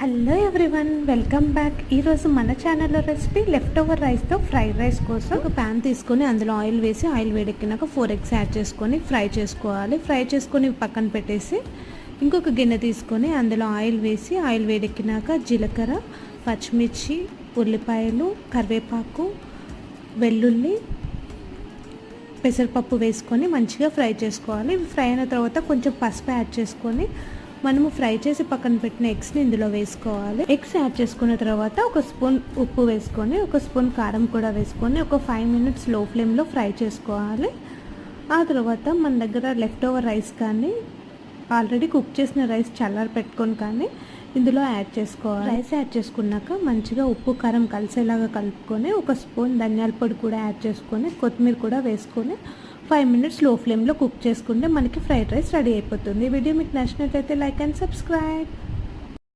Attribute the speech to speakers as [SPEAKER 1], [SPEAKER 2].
[SPEAKER 1] Hello everyone, welcome back. ఈరోజు మన ఛానల్లో రెసిపీ లెఫ్ట్ ఓవర్ రైస్తో ఫ్రైడ్ రైస్ కోసం ఒక ప్యాన్ తీసుకొని అందులో ఆయిల్ వేసి ఆయిల్ వేడెక్కినాక 4 eggs యాడ్ చేసుకొని ఫ్రై చేసుకోవాలి. ఫ్రై చేసుకొని పక్కన పెట్టేసి ఇంకొక గిన్నె తీసుకొని అందులో ఆయిల్ వేసి ఆయిల్ వేడెక్కినాక జీలకర్ర, పచ్చిమిర్చి, ఉల్లిపాయలు, కరివేపాకు, వెల్లుల్లి, పెసరపప్పు వేసుకొని మంచిగా ఫ్రై చేసుకోవాలి. ఫ్రై అయిన తర్వాత కొంచెం పసుపు యాడ్ చేసుకొని మనము ఫ్రై చేసి పక్కన పెట్టిన ఎగ్స్ని ఇందులో వేసుకోవాలి. ఎగ్స్ యాడ్ చేసుకున్న తర్వాత ఒక స్పూన్ ఉప్పు వేసుకొని ఒక స్పూన్ కారం కూడా వేసుకొని ఒక 5 minutes లో ఫ్లేమ్లో ఫ్రై చేసుకోవాలి. ఆ తర్వాత మన దగ్గర లెఫ్ట్ ఓవర్ రైస్ కానీ ఆల్రెడీ కుక్ చేసిన రైస్ చల్లారి పెట్టుకొని కానీ ఇందులో యాడ్ చేసుకోవాలి. రైస్ యాడ్ చేసుకున్నాక మంచిగా ఉప్పు కారం కలిసేలాగా కలుపుకొని ఒక స్పూన్ ధనియాల పొడి కూడా యాడ్ చేసుకొని కొత్తిమీర కూడా వేసుకొని 5 minutes లో ఫ్లేమ్లో కుక్ చేసుకుంటే మనకి ఫ్రైడ్ రైస్ రెడీ అయిపోతుంది. ఈ వీడియో మీకు నచ్చినట్లయితే లైక్ అండ్ సబ్స్క్రైబ్.